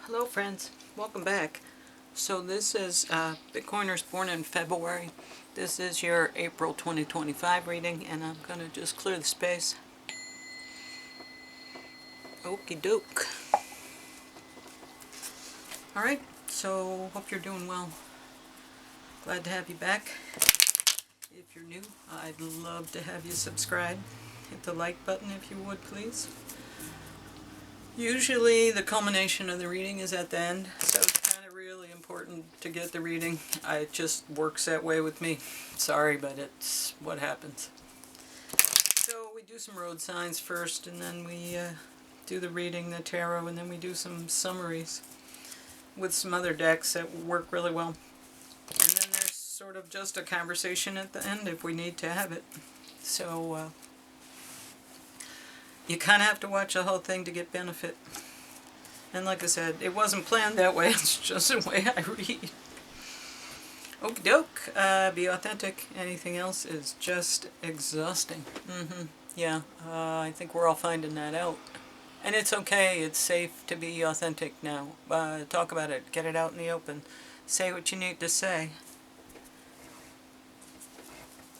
Hello friends, welcome back. So this is Bitcoiners born in February. This is your April 2025 reading, and I'm going to just clear the space. Okie doke. Alright, so hope you're doing well. Glad to have you back. If you're new, I'd love to have you subscribe. Hit the like button if you would, please. Usually the culmination of the reading is at the end, so it's kind of really important to get the reading. It just works that way with me. Sorry, but it's what happens. So we do some road signs first, and then we do the reading, the tarot, and then we do some summaries with some other decks that work really well. And then there's sort of just a conversation at the end if we need to have it. So you kind of have to watch the whole thing to get benefit. And like I said, it wasn't planned that way, it's just the way I read. Okie doke, be authentic. Anything else is just exhausting. Yeah, I think we're all finding that out. And it's okay, it's safe to be authentic now. Talk about it, get it out in the open. Say what you need to say.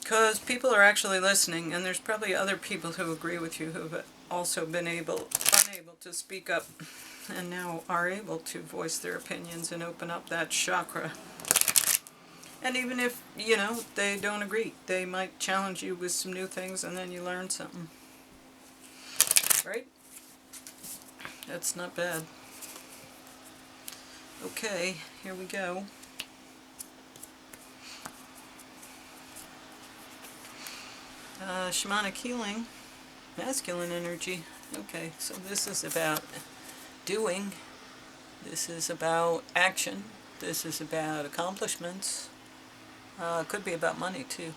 Because people are actually listening, and there's probably other people who agree with you who have also been unable to speak up, and now are able to voice their opinions and open up that chakra. And even if, they don't agree, they might challenge you with some new things, and then you learn something. Right? That's not bad. Okay, here we go. Shamanic healing, masculine energy. Okay, so this is about doing. This is about action. This is about accomplishments. Could be about money too,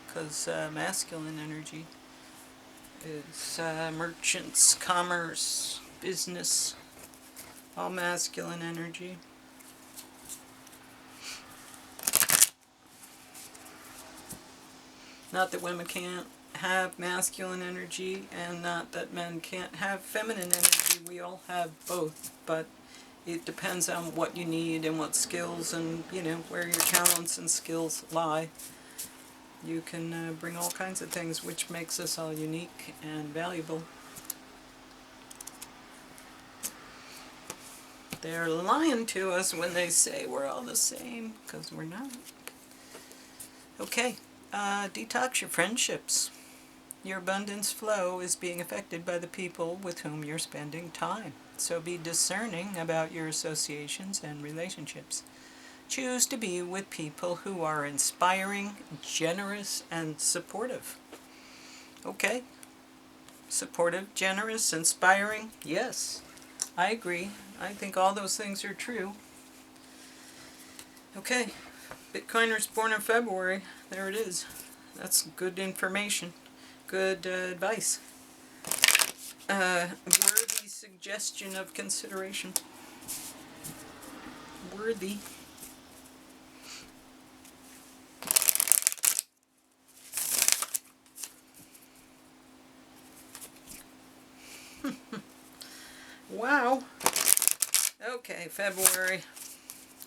because masculine energy is merchants, commerce, business, all masculine energy. Not that women can't have masculine energy, and not that men can't have feminine energy. We all have both, but it depends on what you need and what skills and, where your talents and skills lie. You can bring all kinds of things, which makes us all unique and valuable. They're lying to us when they say we're all the same, because we're not. Okay, detox your friendships. Your abundance flow is being affected by the people with whom you're spending time. So be discerning about your associations and relationships. Choose to be with people who are inspiring, generous, and supportive. Okay. Supportive, generous, inspiring. Yes, I agree. I think all those things are true. Okay. Bitcoiners born in February. There it is. That's good information. Good advice. Worthy suggestion of consideration. Worthy. Wow. Okay, February.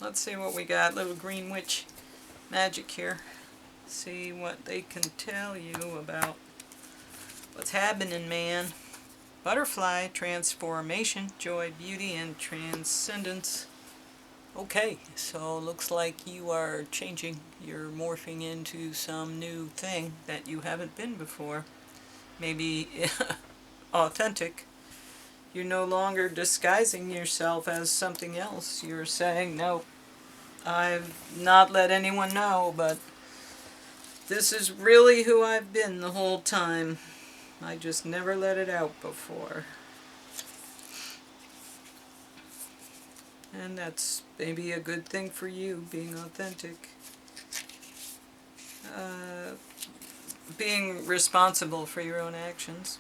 Let's see what we got. Little green witch magic here. See what they can tell you about what's happening, man. Butterfly, transformation, joy, beauty, and transcendence. Okay, so looks like you are changing. You're morphing into some new thing that you haven't been before. Maybe authentic. You're no longer disguising yourself as something else. You're saying, no, I've not let anyone know, but this is really who I've been the whole time. I just never let it out before. And that's maybe a good thing for you, being authentic. Being responsible for your own actions.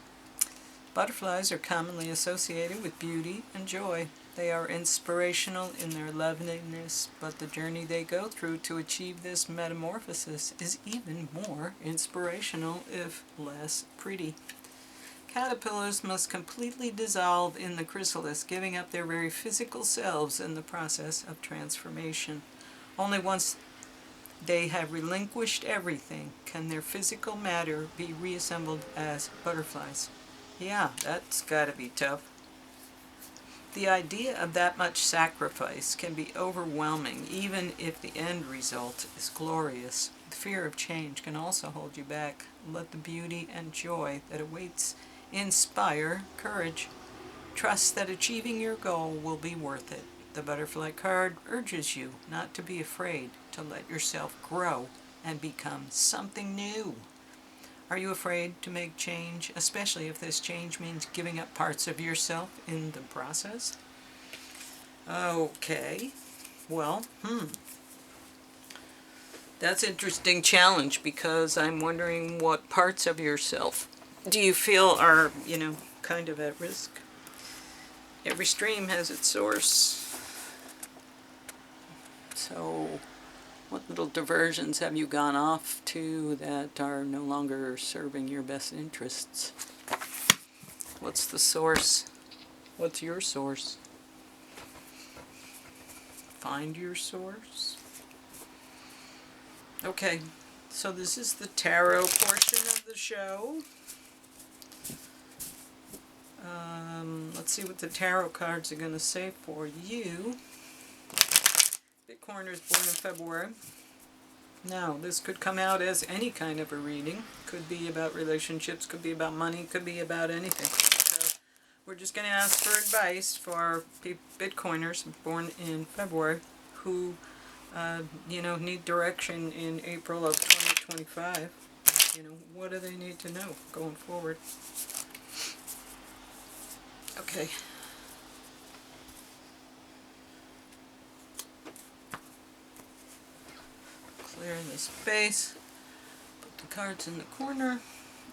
Butterflies are commonly associated with beauty and joy. They are inspirational in their loveliness, but the journey they go through to achieve this metamorphosis is even more inspirational, if less pretty. Caterpillars must completely dissolve in the chrysalis, giving up their very physical selves in the process of transformation. Only once they have relinquished everything can their physical matter be reassembled as butterflies. Yeah, that's gotta be tough. The idea of that much sacrifice can be overwhelming, even if the end result is glorious. The fear of change can also hold you back. Let the beauty and joy that awaits inspire courage. Trust that achieving your goal will be worth it. The butterfly card urges you not to be afraid, to let yourself grow and become something new. Are you afraid to make change, especially if this change means giving up parts of yourself in the process? Okay, well, that's an interesting challenge, because I'm wondering what parts of yourself do you feel are, kind of at risk? Every stream has its source. So, what little diversions have you gone off to that are no longer serving your best interests? What's the source? What's your source? Find your source. Okay, so this is the tarot portion of the show. Let's see what the tarot cards are going to say for you. Bitcoiner is born in February. Now, this could come out as any kind of a reading. Could be about relationships, could be about money, could be about anything. So, we're just going to ask for advice for Bitcoiners born in February who, need direction in April of 2025. What do they need to know going forward? Okay. Clear the space. Put the cards in the corner.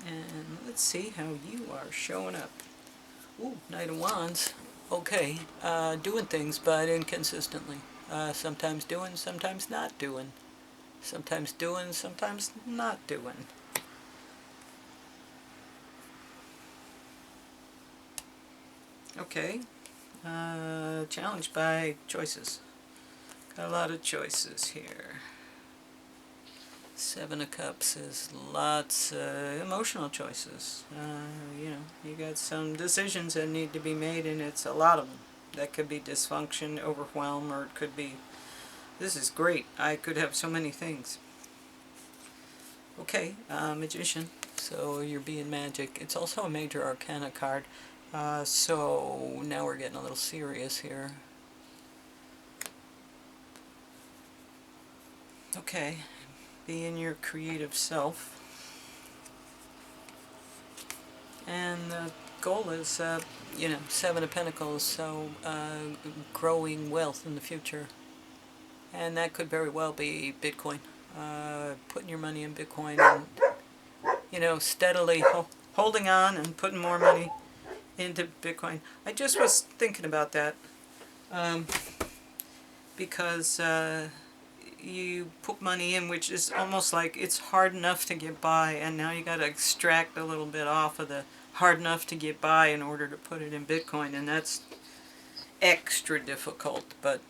And let's see how you are showing up. Ooh, Knight of Wands. Okay. Doing things, but inconsistently. Sometimes doing, sometimes not doing. Sometimes doing, sometimes not doing. Okay. Challenged by choices. Got a lot of choices here. Seven of Cups is lots of emotional choices. You got some decisions that need to be made, and it's a lot of them. That could be dysfunction, overwhelm, or it could be, this is great, I could have so many things. Okay, Magician. So you're being magic. It's also a major arcana card. So now we're getting a little serious here. Okay, being your creative self. And the goal is, Seven of Pentacles, so growing wealth in the future. And that could very well be Bitcoin. Putting your money in Bitcoin and, steadily holding on and putting more money into Bitcoin. I just was thinking about that because you put money in, which is almost like it's hard enough to get by, and now you got to extract a little bit off of the hard enough to get by in order to put it in Bitcoin, and that's extra difficult, but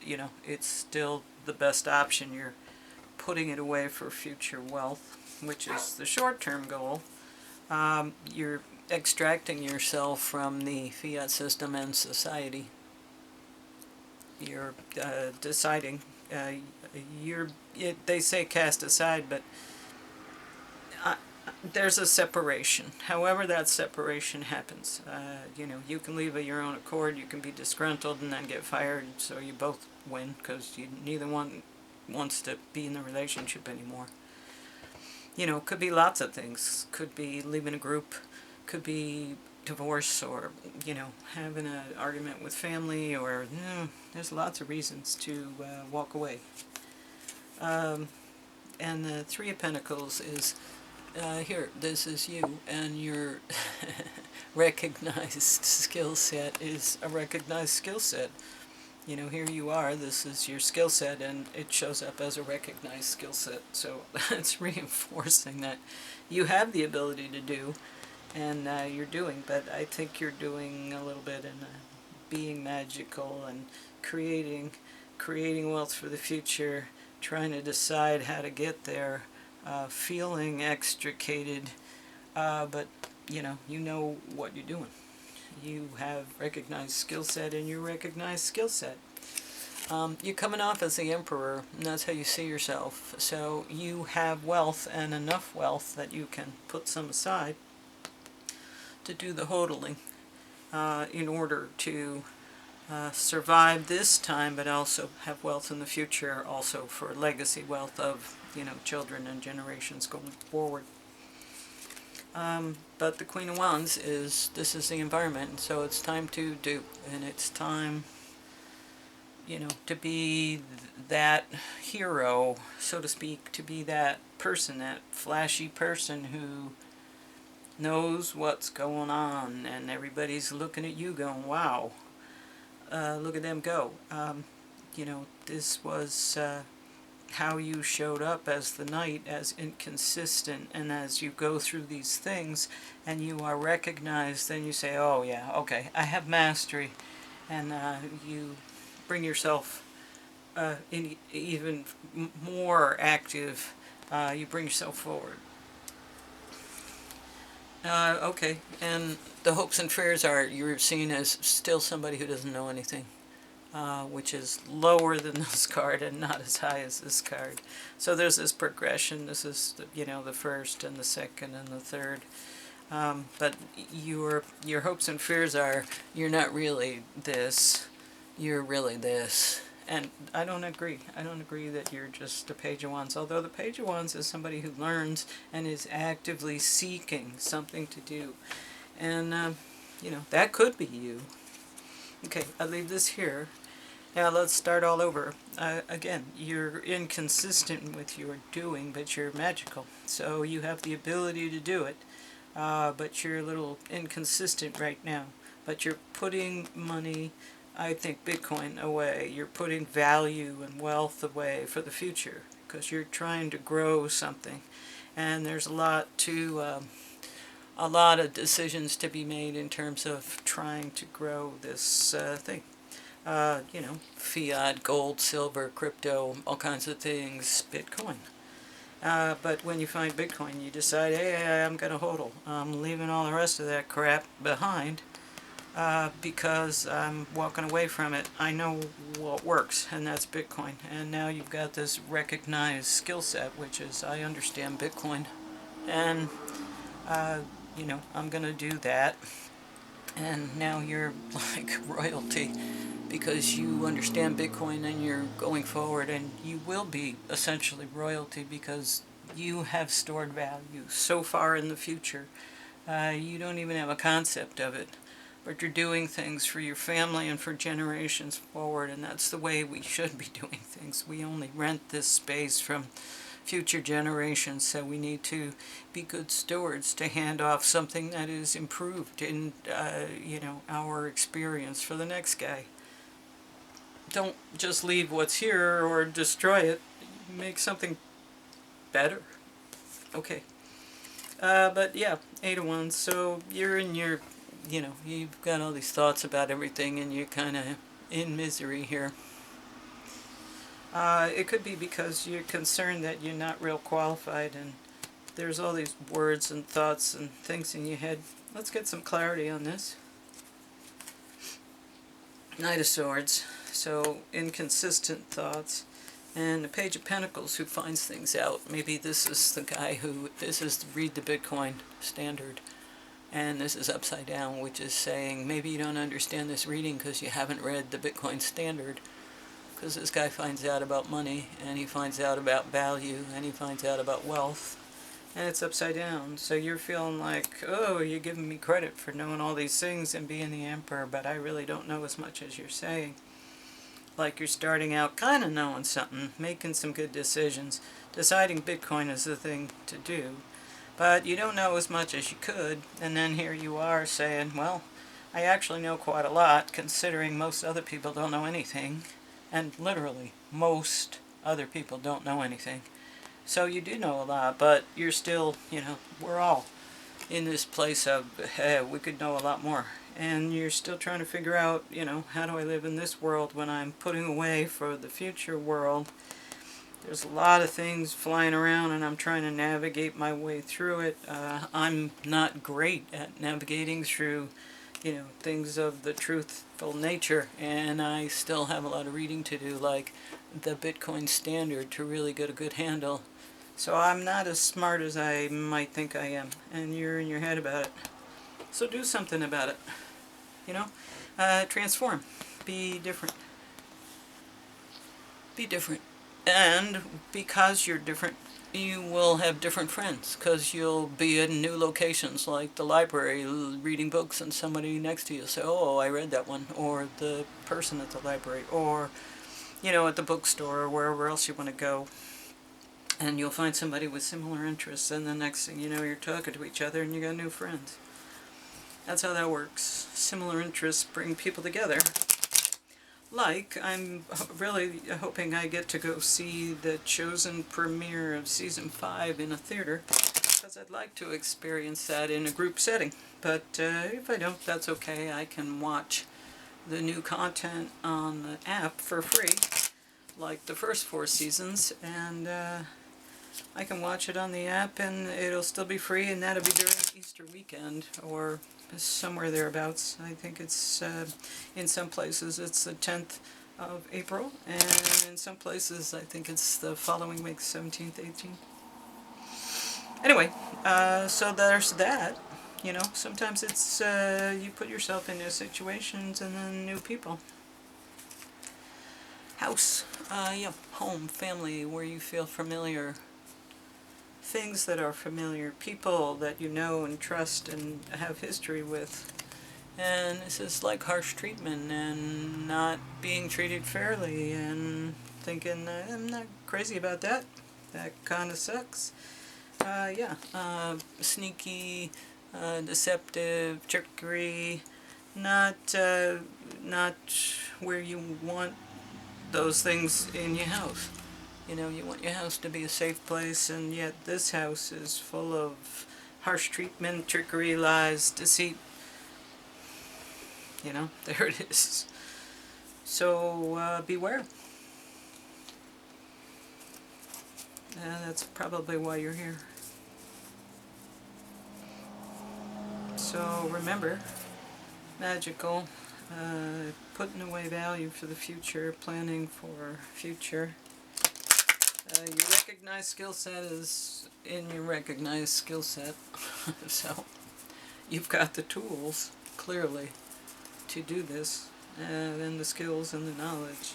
it's still the best option. You're putting it away for future wealth, which is the short-term goal. You're extracting yourself from the fiat system and society. You're deciding. They say cast aside, but there's a separation. However that separation happens. You can leave of your own accord, you can be disgruntled and then get fired, so you both win, because neither one wants to be in the relationship anymore. Could be lots of things. Could be leaving a group, could be divorce, or, having an argument with family, or, there's lots of reasons to walk away. And the Three of Pentacles is, here, this is you, and your recognized skill set is a recognized skill set. Here you are, this is your skill set, and it shows up as a recognized skill set. So it's reinforcing that you have the ability to do, and you're doing, but I think you're doing a little bit in being magical and creating wealth for the future, trying to decide how to get there, feeling extricated, but you know what you're doing. You have recognized skill set, and you recognize skill set. You're coming off as the emperor, and that's how you see yourself. So you have wealth, and enough wealth that you can put some aside to do the hodling in order to survive this time, but also have wealth in the future, also for legacy wealth of children and generations going forward. But the Queen of Wands this is the environment, so it's time to do, and it's time, to be that hero, so to speak, to be that person, that flashy person who knows what's going on, and everybody's looking at you going, wow, look at them go. This was how you showed up as the knight, as inconsistent, and as you go through these things and you are recognized, then you say, oh yeah, okay, I have mastery, and you bring yourself in even more active, you bring yourself forward. Okay, and the hopes and fears are you're seen as still somebody who doesn't know anything. Which is lower than this card and not as high as this card. So there's this progression. This is the first and the second and the third. But your hopes and fears are you're not really this. You're really this. And I don't agree. I don't agree that you're just a Page of Wands. Although the Page of Wands is somebody who learns and is actively seeking something to do. And, that could be you. Okay, I'll leave this here. Now let's start all over. Again, you're inconsistent with your doing, but you're magical. So you have the ability to do it, but you're a little inconsistent right now. But you're putting money, I think Bitcoin, away. You're putting value and wealth away for the future because you're trying to grow something. And there's a lot of decisions to be made in terms of trying to grow this thing. Fiat, gold, silver, crypto, all kinds of things, Bitcoin. But when you find Bitcoin, you decide, hey, I'm going to hodl. I'm leaving all the rest of that crap behind because I'm walking away from it. I know what works, and that's Bitcoin. And now you've got this recognized skill set, which is I understand Bitcoin. And I'm going to do that. And now you're like royalty because you understand Bitcoin and you're going forward, and you will be essentially royalty because you have stored value so far in the future. You don't even have a concept of it, but you're doing things for your family and for generations forward, and that's the way we should be doing things. We only rent this space from future generations, so we need to be good stewards to hand off something that is improved in our experience for the next guy. Don't just leave what's here or destroy it. Make something better. Okay. But yeah, 8 of Wands. So you're in your, you've got all these thoughts about everything, and you're kind of in misery here. It could be because you're concerned that you're not real qualified, and there's all these words and thoughts and things in your head. Let's get some clarity on this. Knight of Swords, so inconsistent thoughts. And the Page of Pentacles, who finds things out. Maybe this is the guy this is read the Bitcoin standard. And this is upside down, which is saying maybe you don't understand this reading because you haven't read the Bitcoin standard. Because this guy finds out about money, and he finds out about value, and he finds out about wealth, and it's upside down. So you're feeling like, oh, you're giving me credit for knowing all these things and being the emperor, but I really don't know as much as you're saying. Like you're starting out kind of knowing something, making some good decisions, deciding Bitcoin is the thing to do, but you don't know as much as you could, and then here you are saying, well, I actually know quite a lot, considering most other people don't know anything. And literally, most other people don't know anything. So you do know a lot, but you're still, we're all in this place of, we could know a lot more. And you're still trying to figure out, how do I live in this world when I'm putting away for the future world? There's a lot of things flying around and I'm trying to navigate my way through it. I'm not great at navigating through, things of the truthful nature, and I still have a lot of reading to do, like the Bitcoin Standard, to really get a good handle. So I'm not as smart as I might think I am, and you're in your head about it. So do something about it, transform, be different. Be different. And because you're different, you will have different friends, because you'll be in new locations, like the library, reading books, and somebody next to you say, oh, I read that one, or the person at the library, or, at the bookstore, or wherever else you want to go. And you'll find somebody with similar interests, and the next thing you know, you're talking to each other and you got new friends. That's how that works. Similar interests bring people together. Like, I'm really hoping I get to go see the Chosen premiere of Season 5 in a theater, because I'd like to experience that in a group setting. But if I don't, that's okay. I can watch the new content on the app for free, like the first 4 seasons, and I can watch it on the app and it'll still be free, and that'll be during Easter weekend or somewhere thereabouts. I think it's in some places it's the 10th of April, and in some places I think it's the following week, 17th, 18th. Anyway, so there's that. Sometimes it's you put yourself in new situations and then new people. House, home, family, where you feel familiar. Things that are familiar, people that you know and trust and have history with. And this is like harsh treatment and not being treated fairly and thinking, I'm not crazy about that. That kind of sucks. Sneaky, deceptive, trickery, not where you want those things in your house. You want your house to be a safe place, and yet this house is full of harsh treatment, trickery, lies, deceit. There it is. So beware. That's probably why you're here. So remember, magical, putting away value for the future, planning for future. Your recognized skill set is in your recognized skill set. So you've got the tools, clearly, to do this, and the skills and the knowledge.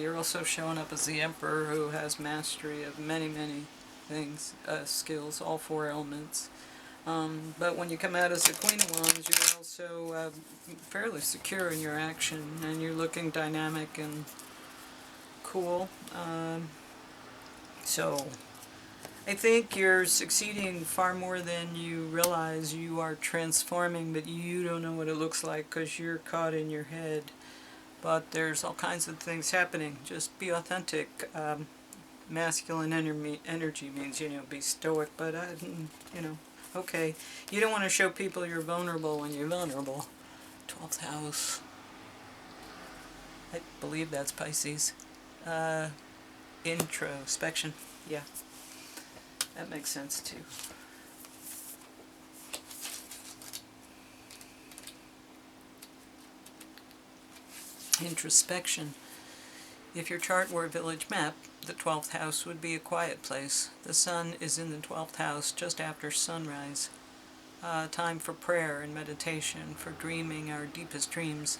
You're also showing up as the Emperor, who has mastery of many, many things, skills, all 4 elements. But when you come out as the Queen of Wands, you're also fairly secure in your action, and you're looking dynamic and cool. So I think you're succeeding far more than you realize. You are transforming, but you don't know what it looks like because you're caught in your head. But there's all kinds of things happening. Just be authentic. Masculine energy means, be stoic, but, okay. You don't want to show people you're vulnerable when you're vulnerable. 12th house. I believe that's Pisces. Introspection. Yeah. That makes sense too. Introspection. If your chart were a village map, the 12th house would be a quiet place. The sun is in the 12th house just after sunrise. Time for prayer and meditation, for dreaming our deepest dreams.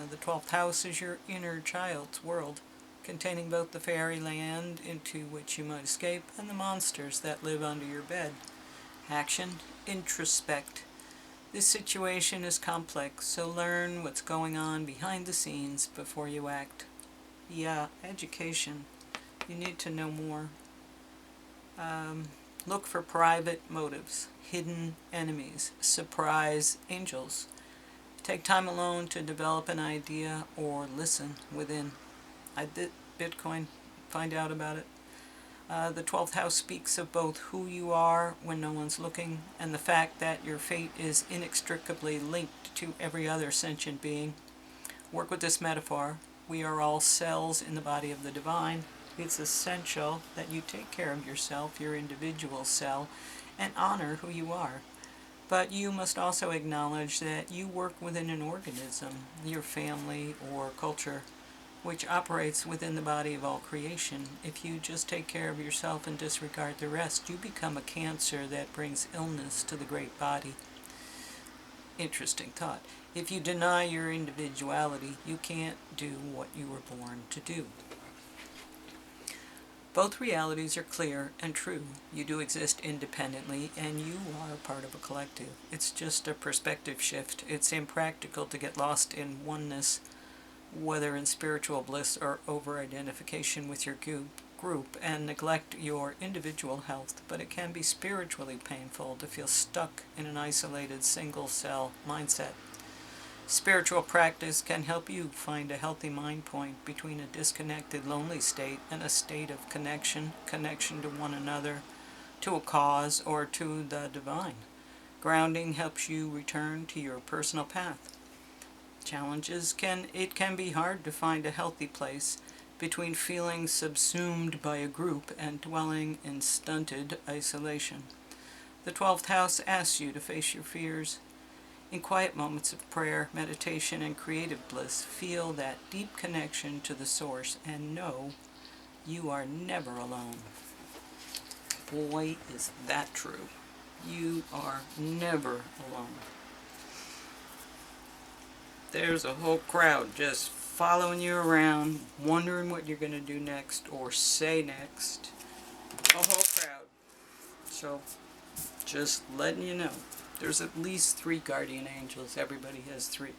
The 12th house is your inner child's world, containing both the fairyland into which you might escape and the monsters that live under your bed. Action, introspect. This situation is complex, so learn what's going on behind the scenes before you act. Yeah, education. You need to know more. Look for private motives, hidden enemies, surprise angels. Take time alone to develop an idea or listen within. I did Bitcoin, find out about it. The 12th house speaks of both who you are when no one's looking and the fact that your fate is inextricably linked to every other sentient being. Work with this metaphor. We are all cells in the body of the divine. It's essential that you take care of yourself, your individual cell, and honor who you are. But you must also acknowledge that you work within an organism, your family or culture, which operates within the body of all creation. If you just take care of yourself and disregard the rest, you become a cancer that brings illness to the great body. Interesting thought. If you deny your individuality, you can't do what you were born to do. Both realities are clear and true. You do exist independently, and you are part of a collective. It's just a perspective shift. It's impractical to get lost in oneness, whether in spiritual bliss or over-identification with your group, and neglect your individual health, but it can be spiritually painful to feel stuck in an isolated single-cell mindset. Spiritual practice can help you find a healthy mind point between a disconnected, lonely state and a state of connection to one another, to a cause, or to the divine. Grounding helps you return to your personal path. It can be hard to find a healthy place between feeling subsumed by a group and dwelling in stunted isolation. The 12th house asks you to face your fears. In quiet moments of prayer, meditation, and creative bliss, feel that deep connection to the source and know you are never alone. Boy, is that true. You are never alone. There's a whole crowd just following you around, wondering what you're going to do next or say next. A whole crowd. So, just letting you know. There's at least 3 guardian angels. Everybody has 3.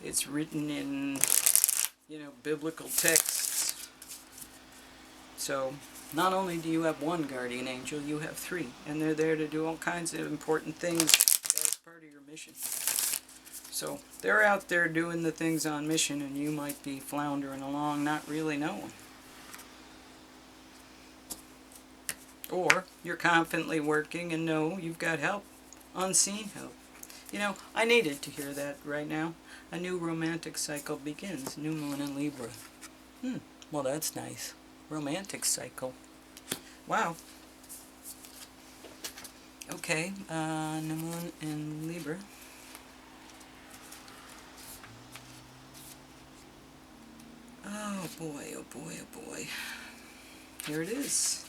It's written in, biblical texts. So, not only do you have 1 guardian angel, you have 3. And they're there to do all kinds of important things as part of your mission. So, they're out there doing the things on mission, and you might be floundering along, not really knowing. Or, you're confidently working and know you've got help. Unseen help. I needed to hear that right now. A new romantic cycle begins. New moon in Libra. Well, that's nice. Romantic cycle. Wow. Okay, new moon in Libra. Oh boy, oh boy, oh boy. Here it is.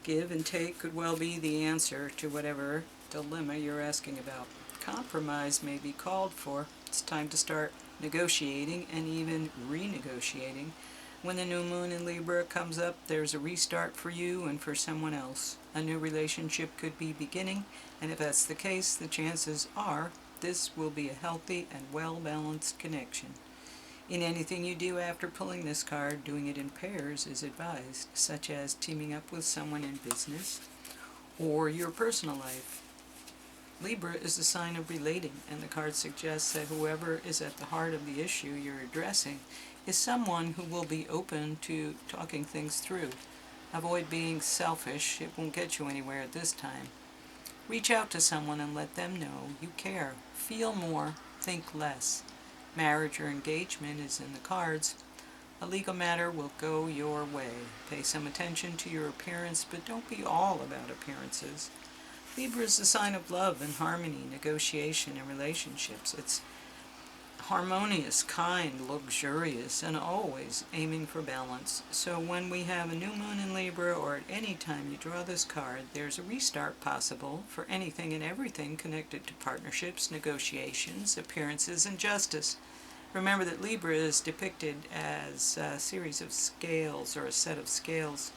Give and take could well be the answer to whatever dilemma you're asking about. Compromise may be called for. It's time to start negotiating and even renegotiating. When the new moon in Libra comes up, there's a restart for you and for someone else. A new relationship could be beginning, and if that's the case, the chances are this will be a healthy and well-balanced connection. In anything you do after pulling this card, doing it in pairs is advised, such as teaming up with someone in business or your personal life. Libra is a sign of relating, and the card suggests that whoever is at the heart of the issue you're addressing is someone who will be open to talking things through. Avoid being selfish. It won't get you anywhere at this time. Reach out to someone and let them know you care. Feel more, think less. Marriage or engagement is in the cards. A legal matter will go your way. Pay some attention to your appearance, but don't be all about appearances. Libra is a sign of love and harmony, negotiation, and relationships. It's harmonious, kind, luxurious, and always aiming for balance. So when we have a new moon in Libra, or at any time you draw this card, there's a restart possible for anything and everything connected to partnerships, negotiations, appearances, and justice. Remember that Libra is depicted as a series of scales, or a set of scales.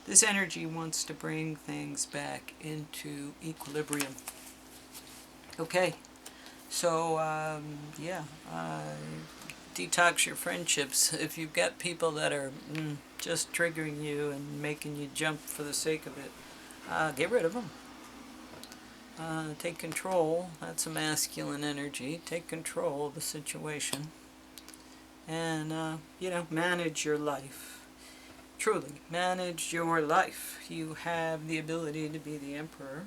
This energy wants to bring things back into equilibrium. Okay, so detox your friendships. If you've got people that are just triggering you and making you jump for the sake of it, get rid of them. Take control. That's a masculine energy. Take control of the situation. And, manage your life. truly manage your life. You have the ability to be the emperor.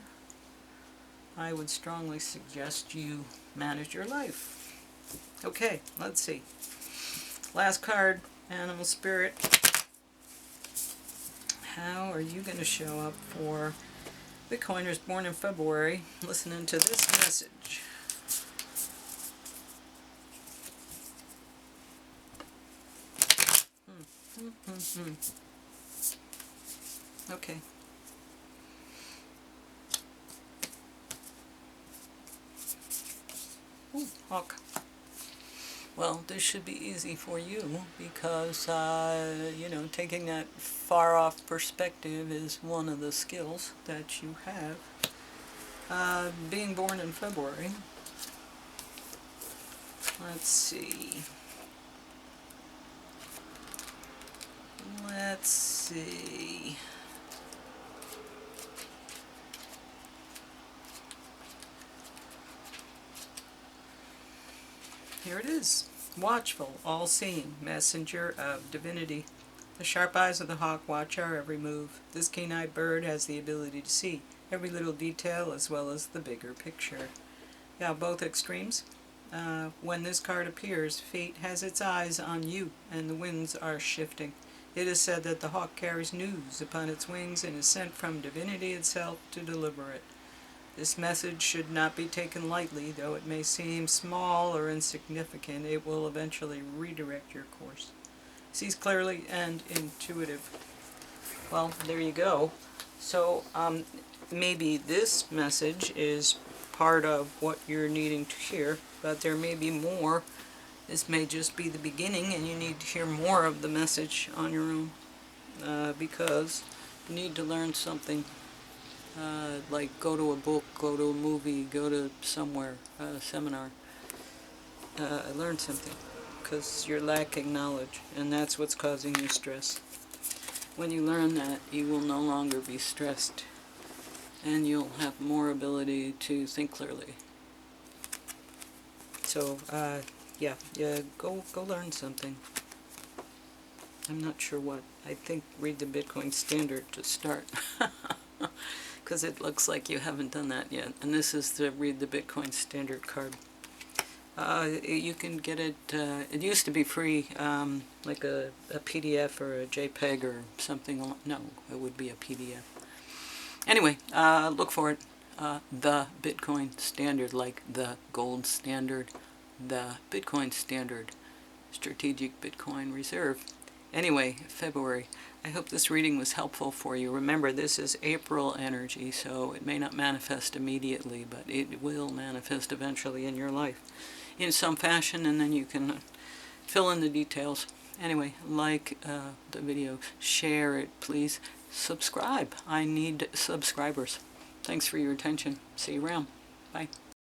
I would strongly suggest you manage your life. Okay, let's see. Last card, Animal Spirit. How are you going to show up for Bitcoiners born in February listening to this message? Okay. Ooh, hawk. Well, this should be easy for you because, you know, taking that far-off perspective is one of the skills that you have. Being born in February. Let's see. Let's see. Here it is. Watchful, all-seeing, messenger of divinity. The sharp eyes of the hawk watch our every move. This keen-eyed bird has the ability to see every little detail as well as the bigger picture. Yeah, both extremes. When this card appears, fate has its eyes on you, and the winds are shifting. It is said that the hawk carries news upon its wings and is sent from divinity itself to deliver it. This message should not be taken lightly, though it may seem small or insignificant. It will eventually redirect your course. Sees clearly and intuitive. Well, there you go. So maybe this message is part of what you're needing to hear, but there may be more. This may just be the beginning, and you need to hear more of the message on your own because you need to learn something. Like go to a book, go to a movie, go to somewhere, a seminar. Learn something, because you're lacking knowledge, and that's what's causing you stress. When you learn that, you will no longer be stressed, and you'll have more ability to think clearly. So, yeah, go learn something. I'm not sure what. I think read the Bitcoin Standard to start. Because it looks like you haven't done that yet. And this is the Read the Bitcoin Standard card. You can get it, it used to be free, like a PDF or a JPEG or something. No, it would be a PDF. Anyway, look for it. The Bitcoin Standard, like the gold standard. The Bitcoin Standard. Strategic Bitcoin Reserve. Anyway, February. I hope this reading was helpful for you. Remember, this is April energy, so it may not manifest immediately, but it will manifest eventually in your life in some fashion, and then you can fill in the details. Anyway, like the video, share it, please. Subscribe. I need subscribers. Thanks for your attention. See you around. Bye.